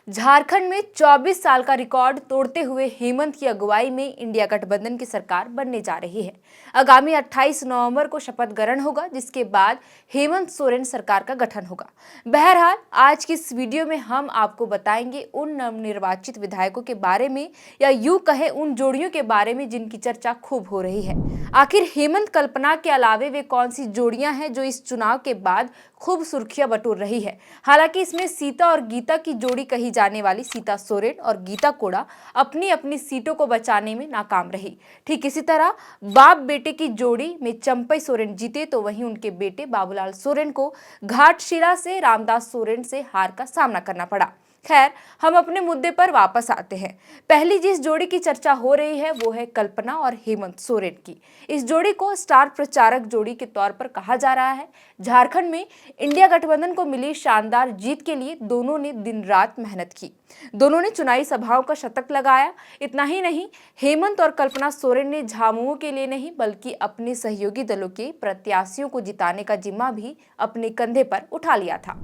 झारखंड में 24 साल का रिकॉर्ड तोड़ते हुए हेमंत की अगुवाई में इंडिया गठबंधन की सरकार बनने जा रही है। आगामी 28 नवंबर को शपथ ग्रहण होगा, जिसके बाद हेमंत सोरेन सरकार का गठन होगा। बहरहाल, आज की इस वीडियो में हम आपको बताएंगे उन नवनिर्वाचित विधायकों के बारे में, या यूं कहे उन जोड़ियों के बारे में जिनकी चर्चा खूब हो रही है। आखिर हेमंत कल्पना के अलावे वे कौन सी जोड़ियां हैं जो इस चुनाव के बाद खूब सुर्खियां बटोर रही है। हालांकि इसमें सीता और गीता की जोड़ी कही जाने वाली सीता सोरेन और गीता कोड़ा अपनी अपनी सीटों को बचाने में नाकाम रही। ठीक इसी तरह बाप बेटे की जोड़ी में चंपई सोरेन जीते, तो वहीं उनके बेटे बाबूलाल सोरेन को घाटशिला से रामदास सोरेन से हार का सामना करना पड़ा। खैर, हम अपने मुद्दे पर वापस आते हैं। पहली जिस जोड़ी की चर्चा हो रही है वो है कल्पना और हेमंत सोरेन की। इस जोड़ी को स्टार प्रचारक जोड़ी के तौर पर कहा जा रहा है। झारखंड में इंडिया गठबंधन को मिली शानदार जीत के लिए दोनों ने दिन रात मेहनत की। दोनों ने चुनावी सभाओं का शतक लगाया। इतना ही नहीं, हेमंत और कल्पना सोरेन ने झामुमो के लिए नहीं बल्कि अपने सहयोगी दलों के प्रत्याशियों को जिताने का जिम्मा भी अपने कंधे पर उठा लिया था।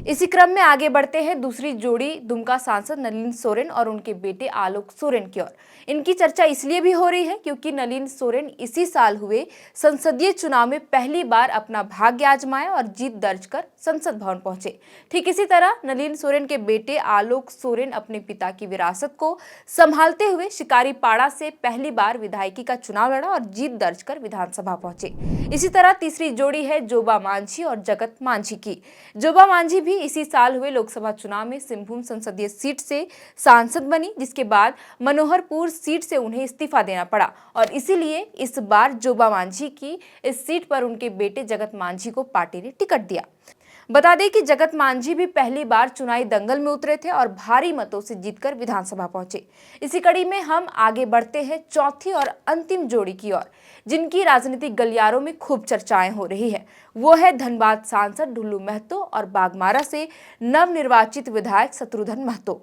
इसी क्रम में आगे बढ़ते हैं दूसरी जोड़ी दुमका सांसद नलिन सोरेन और उनके बेटे आलोक सोरेन की ओर। इनकी चर्चा इसलिए भी हो रही है क्योंकि नलिन सोरेन इसी साल हुए संसदीय चुनाव में पहली बार अपना भाग्य आजमाया और जीत दर्ज कर संसद भवन पहुंचे। ठीक इसी तरह नलिन सोरेन के बेटे आलोक सोरेन अपने पिता की विरासत को संभालते हुए शिकारीपाड़ा से पहली बार विधायकी का चुनाव लड़ा और जीत दर्ज कर विधानसभा पहुंचे। इसी तरह तीसरी जोड़ी है जोबा मांझी और जगत मांझी की। जोबा मांझी भी इसी साल हुए लोकसभा चुनाव में सिंहभूम संसदीय सीट से सांसद बनी, जिसके बाद मनोहरपुर सीट से उन्हें इस्तीफा देना पड़ा और इसीलिए इस बार जोबा मांझी की इस सीट पर उनके बेटे जगत मांझी को पार्टी ने टिकट दिया। बता दें कि जगत मांझी भी पहली बार चुनावी दंगल में उतरे थे और भारी मतों से जीतकर विधानसभा पहुंचे। इसी कड़ी में हम आगे बढ़ते हैं चौथी और अंतिम जोड़ी की ओर, जिनकी राजनीतिक गलियारों में खूब चर्चाएं हो रही है। वो है धनबाद सांसद ढुल्लू महतो और बागमारा से नवनिर्वाचित विधायक शत्रुघ्न महतो।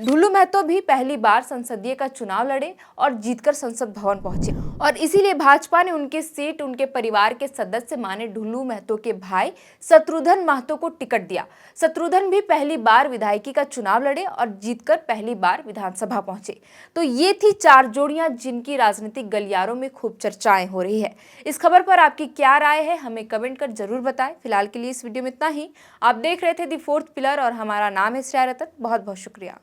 ढुल्लू महतो भी पहली बार संसदीय का चुनाव लड़े और जीतकर संसद भवन पहुंचे और इसीलिए भाजपा ने उनकी सीट उनके परिवार के सदस्य माने ढुल्लू महतो के भाई शत्रुघ्न महतो को टिकट दिया। शत्रुघ्न भी पहली बार विधायकी का चुनाव लड़े और जीतकर पहली बार विधानसभा पहुंचे। तो ये थी चार जोड़ियां जिनकी राजनीतिक गलियारों में खूब चर्चाएं हो रही है। इस खबर पर आपकी क्या राय है, हमें कमेंट कर जरूर बताएं। फिलहाल के लिए इस वीडियो में इतना ही। आप देख रहे थे दी फोर्थ पिलर और हमारा नाम है श्रेया रतन। बहुत बहुत शुक्रिया।